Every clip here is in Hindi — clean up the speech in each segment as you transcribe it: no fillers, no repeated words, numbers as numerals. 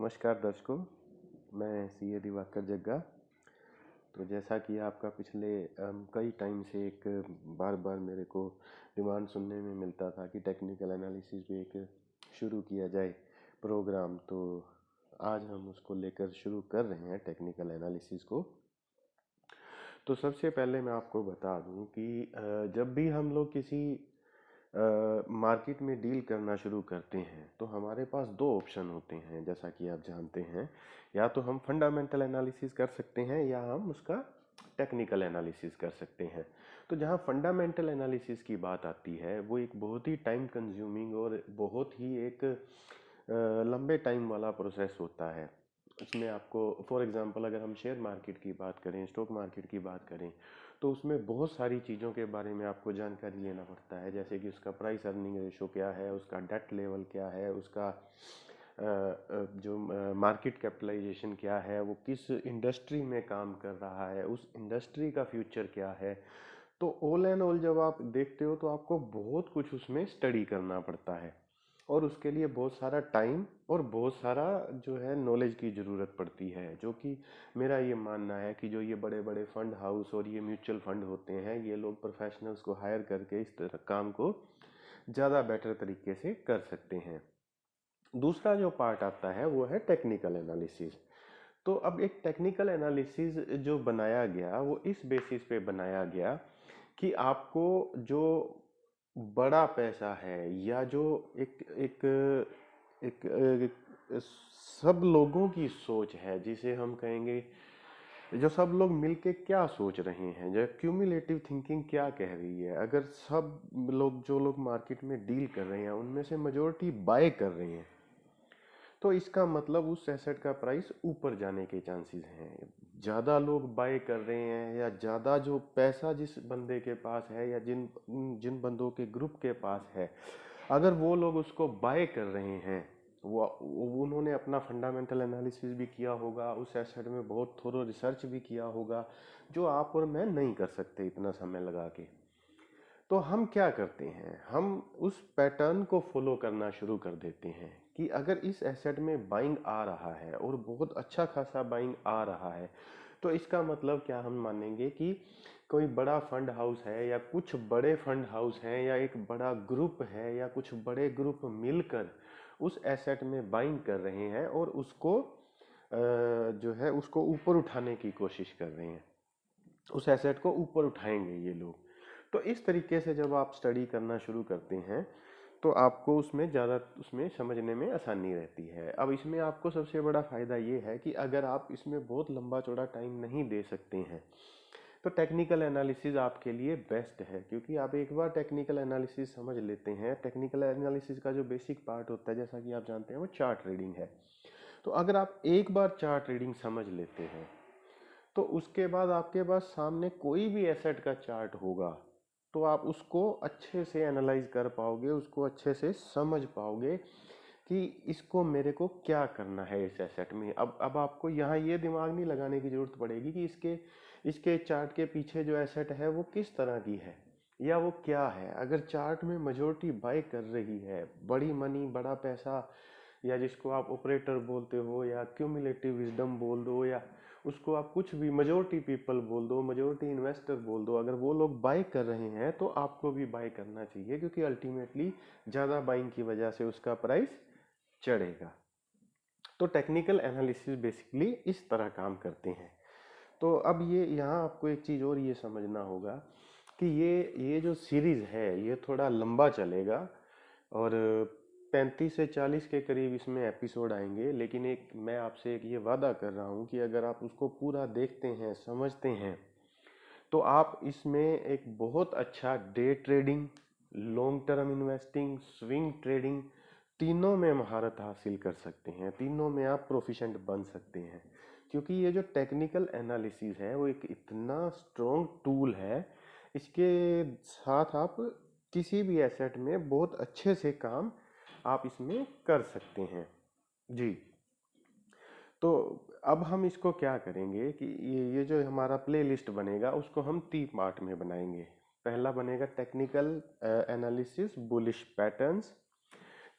नमस्कार दर्शकों, मैं सीए दिवाकर जग्गा। तो जैसा कि आपका पिछले कई टाइम से एक बार बार मेरे को डिमांड सुनने में मिलता था कि टेक्निकल एनालिसिस पे एक शुरू किया जाए प्रोग्राम, तो आज हम उसको लेकर शुरू कर रहे हैं टेक्निकल एनालिसिस को। तो सबसे पहले मैं आपको बता दूं कि जब भी हम लोग किसी मार्केट में डील करना शुरू करते हैं तो हमारे पास दो ऑप्शन होते हैं, जैसा कि आप जानते हैं। या तो हम फंडामेंटल एनालिसिस कर सकते हैं या हम उसका टेक्निकल एनालिसिस कर सकते हैं। तो जहाँ फंडामेंटल एनालिसिस की बात आती है वो एक बहुत ही टाइम कंज्यूमिंग और बहुत ही एक लंबे टाइम वाला प्रोसेस होता है। इसमें आपको फॉर एग्जांपल अगर हम शेयर मार्केट की बात करें, स्टॉक मार्केट की बात करें, तो उसमें बहुत सारी चीज़ों के बारे में आपको जानकारी लेना पड़ता है, जैसे कि उसका प्राइस अर्निंग रेशो क्या है, उसका डेट लेवल क्या है, उसका जो मार्केट कैपिटलाइजेशन क्या है, वो किस इंडस्ट्री में काम कर रहा है, उस इंडस्ट्री का फ्यूचर क्या है। तो ऑल एंड ऑल जब आप देखते हो तो आपको बहुत कुछ उसमें स्टडी करना पड़ता है और उसके लिए बहुत सारा टाइम और बहुत सारा जो है नॉलेज की ज़रूरत पड़ती है। जो कि मेरा ये मानना है कि जो ये बड़े बड़े फंड हाउस और ये म्यूचुअल फंड होते हैं, ये लोग प्रोफेशनल्स को हायर करके इस तरह काम को ज़्यादा बेटर तरीके से कर सकते हैं। दूसरा जो पार्ट आता है वो है टेक्निकल एनालिसिस। तो अब एक टेक्निकल एनालिसिस जो बनाया गया वो इस बेसिस पे बनाया गया कि आपको जो बड़ा पैसा है या जो एक एक एक, एक सब लोगों की सोच है, जिसे हम कहेंगे जो सब लोग मिलके क्या सोच रहे हैं, जो क्यूमुलेटिव थिंकिंग क्या कह रही है। अगर सब लोग जो लोग मार्केट में डील कर रहे हैं उनमें से मेजोरिटी बाय कर रहे हैं तो इसका मतलब उस एसेट का प्राइस ऊपर जाने के चांसेस हैं। ज़्यादा लोग बाय कर रहे हैं या ज़्यादा जो पैसा जिस बंदे के पास है या जिन जिन बंदों के ग्रुप के पास है, अगर वो लोग उसको बाय कर रहे हैं, वो उन्होंने अपना फंडामेंटल एनालिसिस भी किया होगा, उस एसेट में बहुत थोरो रिसर्च भी किया होगा, जो आप और मैं नहीं कर सकते इतना समय लगा के। तो हम क्या करते हैं, हम उस पैटर्न को फॉलो करना शुरू कर देते हैं कि अगर इस एसेट में बाइंग आ रहा है और बहुत अच्छा खासा बाइंग आ रहा है, तो इसका मतलब क्या हम मानेंगे कि कोई बड़ा फंड हाउस है या कुछ बड़े फंड हाउस हैं या एक बड़ा ग्रुप है या कुछ बड़े ग्रुप मिलकर उस एसेट में बाइंग कर रहे हैं और उसको जो है उसको ऊपर उठाने की कोशिश कर रहे हैं, उस एसेट को ऊपर उठाएंगे ये लोग। तो इस तरीके से जब आप स्टडी करना शुरू करते हैं तो आपको उसमें ज़्यादा उसमें समझने में आसानी रहती है। अब इसमें आपको सबसे बड़ा फ़ायदा ये है कि अगर आप इसमें बहुत लंबा चौड़ा टाइम नहीं दे सकते हैं तो टेक्निकल एनालिसिस आपके लिए बेस्ट है, क्योंकि आप एक बार टेक्निकल एनालिसिस समझ लेते हैं। टेक्निकल एनालिसिस का जो बेसिक पार्ट होता है, जैसा कि आप जानते हैं, वो चार्ट रीडिंग है। तो अगर आप एक बार चार्ट रीडिंग समझ लेते हैं तो उसके बाद आपके पास सामने कोई भी एसेट का चार्ट होगा तो आप उसको अच्छे से एनालाइज कर पाओगे, उसको अच्छे से समझ पाओगे कि इसको मेरे को क्या करना है इस एसेट में। अब आपको यहाँ ये दिमाग नहीं लगाने की जरूरत पड़ेगी कि इसके इसके चार्ट के पीछे जो एसेट है वो किस तरह की है या वो क्या है। अगर चार्ट में मेजोरिटी बाय कर रही है, बड़ी मनी, बड़ा पैसा, या जिसको आप ऑपरेटर बोलते हो या क्यूमुलेटिव विजडम बोल दो या उसको आप कुछ भी मेजोरिटी पीपल बोल दो, मेजोरिटी इन्वेस्टर बोल दो, अगर वो लोग बाय कर रहे हैं तो आपको भी बाय करना चाहिए, क्योंकि अल्टीमेटली ज़्यादा बाइंग की वजह से उसका प्राइस चढ़ेगा। तो टेक्निकल एनालिसिस बेसिकली इस तरह काम करते हैं। तो अब ये यहाँ आपको एक चीज़ और ये समझना होगा कि ये जो सीरीज़ है ये थोड़ा लंबा चलेगा और 35 से 40 के करीब इसमें एपिसोड आएंगे। लेकिन एक मैं आपसे एक ये वादा कर रहा हूँ कि अगर आप उसको पूरा देखते हैं, समझते हैं, तो आप इसमें एक बहुत अच्छा day trading, long term investing, swing trading, तीनों में महारत हासिल कर सकते हैं, तीनों में आप प्रोफिशेंट बन सकते हैं। क्योंकि ये जो टेक्निकल एनालिसिस है वो एक इतना स्ट्रॉन्ग टूल है, इसके साथ आप किसी भी एसेट में बहुत अच्छे से काम आप इसमें कर सकते हैं जी। तो अब हम इसको क्या करेंगे कि ये जो हमारा प्ले लिस्ट बनेगा उसको हम 3 पार्ट में बनाएंगे। पहला बनेगा technical analysis bullish patterns,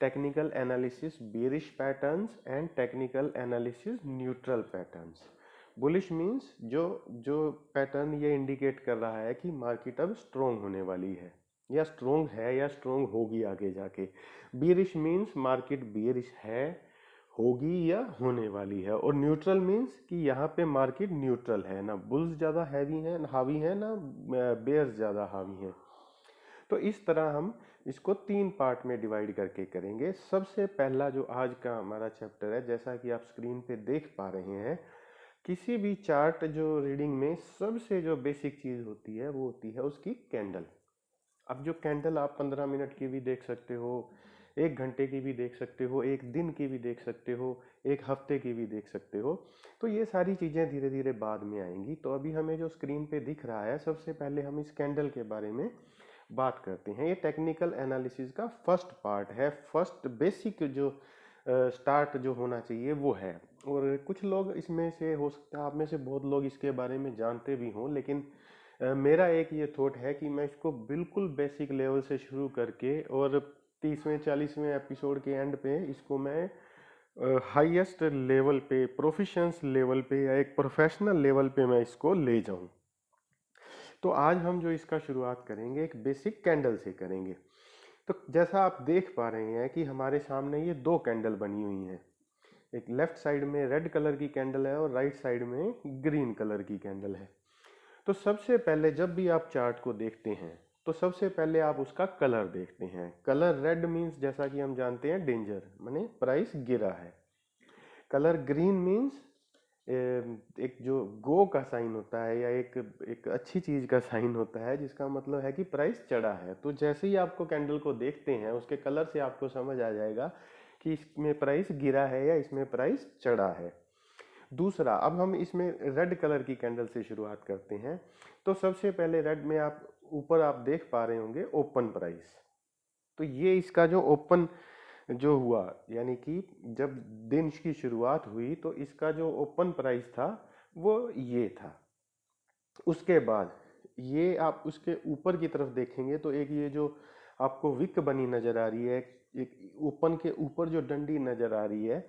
technical analysis bearish patterns and technical analysis neutral patterns. Bullish means जो जो पैटर्न ये इंडिकेट कर रहा है कि मार्केट अब स्ट्रोंग होने वाली है या स्ट्रोंग है या स्ट्रोंग होगी आगे जाके। बेरिश मींस मार्केट बेरिश है, होगी या होने वाली है। और न्यूट्रल मींस कि यहाँ पे मार्केट न्यूट्रल है, ना बुल्स ज़्यादा हैवी है हावी है, ना बेयर्स ज़्यादा हावी हैं। तो इस तरह हम इसको 3 पार्ट में डिवाइड करके करेंगे। सबसे पहला जो आज का हमारा चैप्टर है, जैसा कि आप स्क्रीन पे देख पा रहे हैं, किसी भी चार्ट जो रीडिंग में सबसे जो बेसिक चीज़ होती है वो होती है उसकी कैंडल। अब जो कैंडल आप 15 मिनट की भी देख सकते हो, 1 घंटे की भी देख सकते हो, 1 दिन की भी देख सकते हो, 1 हफ्ते की भी देख सकते हो। तो ये सारी चीज़ें धीरे धीरे बाद में आएंगी। तो अभी हमें जो स्क्रीन पे दिख रहा है, सबसे पहले हम इस कैंडल के बारे में बात करते हैं। ये टेक्निकल एनालिसिस का फर्स्ट पार्ट है, फर्स्ट बेसिक जो स्टार्ट जो होना चाहिए वो है। और कुछ लोग इसमें से, हो सकता है आप में से बहुत लोग इसके बारे में जानते भी हों, लेकिन मेरा एक ये थॉट है कि मैं इसको बिल्कुल बेसिक लेवल से शुरू करके और 30वें 40वें एपिसोड के एंड पे इसको मैं हाईएस्ट लेवल पे, प्रोफिशिएंस लेवल पे या एक प्रोफेशनल लेवल पे मैं इसको ले जाऊं। तो आज हम जो इसका शुरुआत करेंगे एक बेसिक कैंडल से करेंगे। तो जैसा आप देख पा रहे हैं कि हमारे सामने ये 2 कैंडल बनी हुई हैं। एक लेफ्ट साइड में रेड कलर की कैंडल है और राइट साइड में ग्रीन कलर की कैंडल है। तो सबसे पहले जब भी आप चार्ट को देखते हैं तो सबसे पहले आप उसका कलर देखते हैं। कलर रेड मींस, जैसा कि हम जानते हैं, डेंजर, माने प्राइस गिरा है। कलर ग्रीन मींस एक जो गो का साइन होता है या एक अच्छी चीज का साइन होता है, जिसका मतलब है कि प्राइस चढ़ा है। तो जैसे ही आपको कैंडल को देखते हैं उसके कलर से आपको समझ आ जाएगा कि इसमें प्राइस गिरा है या इसमें प्राइस चढ़ा है। दूसरा, अब हम इसमें रेड कलर की कैंडल से शुरुआत करते हैं। तो सबसे पहले रेड में आप ऊपर आप देख पा रहे होंगे ओपन प्राइस। तो ये इसका जो ओपन जो हुआ, यानी कि जब दिन की शुरुआत हुई तो इसका जो ओपन प्राइस था वो ये था। उसके बाद ये आप उसके ऊपर की तरफ देखेंगे तो एक ये जो आपको विक बनी नजर आ रही है, एक ओपन के ऊपर जो डंडी नजर आ रही है,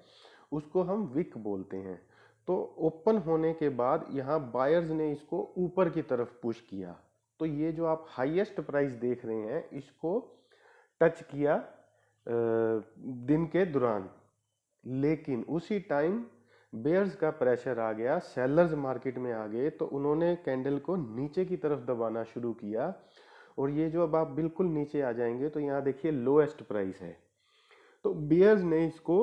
उसको हम विक बोलते हैं। तो ओपन होने के बाद यहाँ बायर्स ने इसको ऊपर की तरफ पुश किया। तो ये जो आप हाईएस्ट प्राइस देख रहे हैं इसको टच किया दिन के दौरान, लेकिन उसी टाइम बेयर्स का प्रेशर आ गया, सेलर्स मार्केट में आ गए, तो उन्होंने कैंडल को नीचे की तरफ दबाना शुरू किया। और ये जो अब आप बिल्कुल नीचे आ जाएंगे तो यहाँ देखिए लोएस्ट प्राइस है। तो बेयर्स ने इसको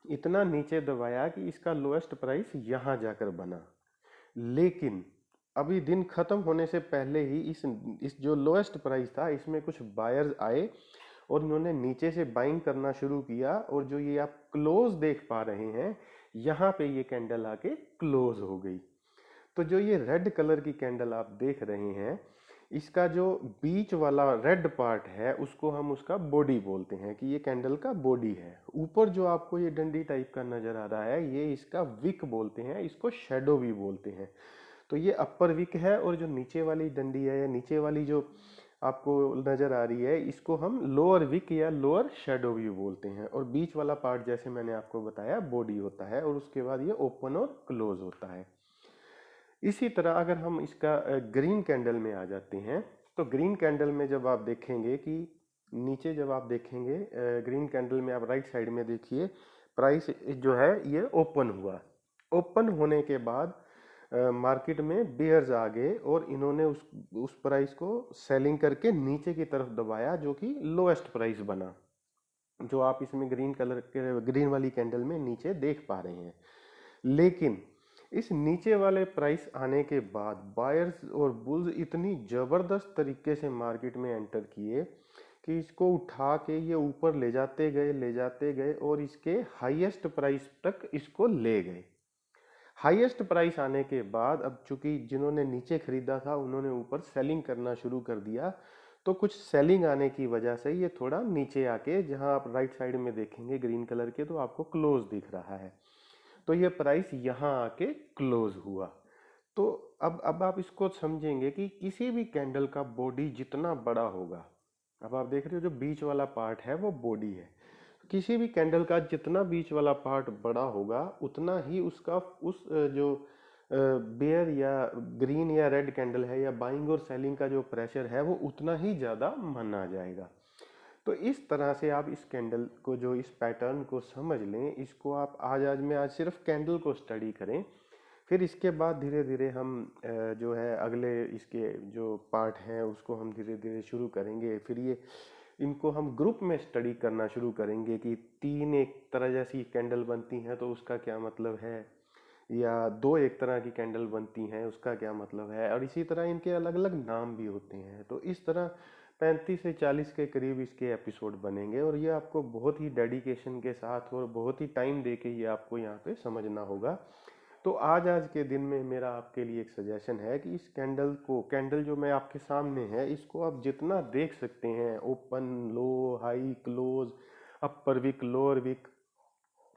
इतना नीचे दबाया कि इसका लोएस्ट प्राइस यहाँ जाकर बना। लेकिन अभी दिन खत्म होने से पहले ही इस जो लोएस्ट प्राइस था इसमें कुछ बायर्स आए और उन्होंने नीचे से बाइंग करना शुरू किया। और जो ये आप क्लोज देख पा रहे हैं, यहाँ पे ये कैंडल आके क्लोज हो गई। तो जो ये रेड कलर की कैंडल आप देख रहे हैं, इसका जो बीच वाला रेड पार्ट है उसको हम उसका बॉडी बोलते हैं, कि ये कैंडल का बॉडी है। ऊपर जो आपको ये डंडी टाइप का नजर आ रहा है ये इसका विक बोलते हैं, इसको शेडो भी बोलते हैं। तो ये अपर विक है और जो नीचे वाली डंडी है या नीचे वाली जो आपको नजर आ रही है इसको हम लोअर विक या लोअर शेडो भी बोलते हैं। और बीच वाला पार्ट जैसे मैंने आपको बताया बॉडी होता है, और उसके बाद ये ओपन और क्लोज होता है। इसी तरह अगर हम इसका ग्रीन कैंडल में आ जाते हैं, तो ग्रीन कैंडल में जब आप देखेंगे कि नीचे जब आप देखेंगे ग्रीन कैंडल में, आप राइट साइड में देखिए, प्राइस जो है ये ओपन हुआ। ओपन होने के बाद मार्केट में बेयर्स आ गए और इन्होंने उस प्राइस को सेलिंग करके नीचे की तरफ दबाया, जो कि लोएस्ट प्राइस बना, जो आप इसमें ग्रीन कलर के ग्रीन वाली कैंडल में नीचे देख पा रहे हैं। लेकिन इस नीचे वाले प्राइस आने के बाद बायर्स और बुल्स इतनी जबरदस्त तरीके से मार्केट में एंटर किए कि इसको उठा के ये ऊपर ले जाते गए और इसके हाईएस्ट प्राइस तक इसको ले गए। हाईएस्ट प्राइस आने के बाद अब चूंकि जिन्होंने नीचे खरीदा था उन्होंने ऊपर सेलिंग करना शुरू कर दिया, तो कुछ सेलिंग आने की वजह से ये थोड़ा नीचे आके, जहां आप राइट साइड में देखेंगे ग्रीन कलर के, तो आपको क्लोज दिख रहा है। तो ये प्राइस यहाँ आके क्लोज हुआ। तो अब आप इसको समझेंगे कि किसी भी कैंडल का बॉडी जितना बड़ा होगा, अब आप देख रहे हो जो बीच वाला पार्ट है वो बॉडी है, किसी भी कैंडल का जितना बीच वाला पार्ट बड़ा होगा उतना ही उसका उस जो बेयर या ग्रीन या रेड कैंडल है या बाइंग और सेलिंग का जो प्रेशर है वो उतना ही ज़्यादा माना जाएगा। तो इस तरह से आप इस कैंडल को जो इस पैटर्न को समझ लें, इसको आप आज में आज सिर्फ कैंडल को स्टडी करें। फिर इसके बाद धीरे धीरे हम जो है अगले इसके जो पार्ट हैं उसको हम धीरे धीरे शुरू करेंगे। फिर ये इनको हम ग्रुप में स्टडी करना शुरू करेंगे कि तीन एक तरह जैसी कैंडल बनती हैं तो उसका क्या मतलब है, या दो एक तरह की कैंडल बनती हैं उसका क्या मतलब है, और इसी तरह इनके अलग अलग नाम भी होते हैं। तो इस तरह 35 से 40 के करीब इसके एपिसोड बनेंगे और ये आपको बहुत ही डेडिकेशन के साथ और बहुत ही टाइम दे के ये आपको यहाँ पे समझना होगा। तो आज के दिन में मेरा आपके लिए एक सजेशन है कि इस कैंडल जो मैं आपके सामने है इसको आप जितना देख सकते हैं, open, low, high, close, upper wick, lower wick,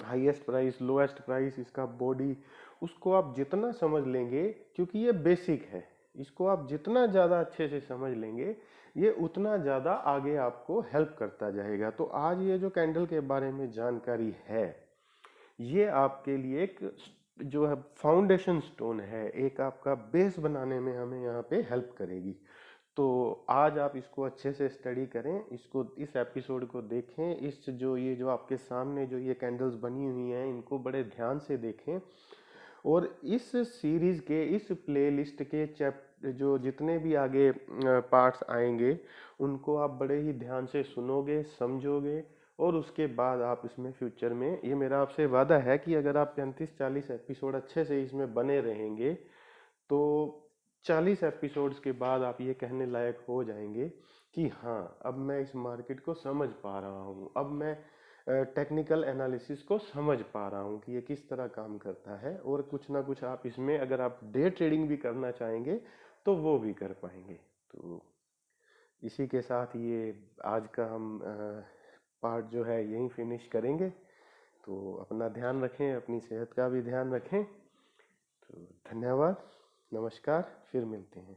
highest price, lowest price, इसका बॉडी, उसको आप जितना समझ लेंगे, क्योंकि ये बेसिक है, इसको आप जितना ज़्यादा अच्छे से समझ लेंगे ये उतना ज़्यादा आगे आपको हेल्प करता जाएगा। तो आज ये जो कैंडल के बारे में जानकारी है ये आपके लिए एक जो है फाउंडेशन स्टोन है, एक आपका बेस बनाने में हमें यहाँ पे हेल्प करेगी। तो आज आप इसको अच्छे से स्टडी करें, इसको इस एपिसोड को देखें, इस जो ये जो आपके सामने जो ये कैंडल्स बनी हुई हैं इनको बड़े ध्यान से देखें, और इस सीरीज के इस प्लेलिस्ट के जो जितने भी आगे पार्ट्स आएंगे उनको आप बड़े ही ध्यान से सुनोगे, समझोगे, और उसके बाद आप इसमें फ्यूचर में, ये मेरा आपसे वादा है कि अगर आप 35-40 एपिसोड अच्छे से इसमें बने रहेंगे तो 40 एपिसोड्स के बाद आप ये कहने लायक हो जाएंगे कि हाँ अब मैं इस मार्केट को समझ पा रहा हूँ, अब मैं टेक्निकल एनालिसिस को समझ पा रहा हूँ कि ये किस तरह काम करता है, और कुछ ना कुछ आप इसमें अगर आप डे ट्रेडिंग भी करना चाहेंगे तो वो भी कर पाएंगे। तो इसी के साथ ये आज का हम पार्ट जो है यहीं फिनिश करेंगे। तो अपना ध्यान रखें, अपनी सेहत का भी ध्यान रखें। तो धन्यवाद, नमस्कार, फिर मिलते हैं।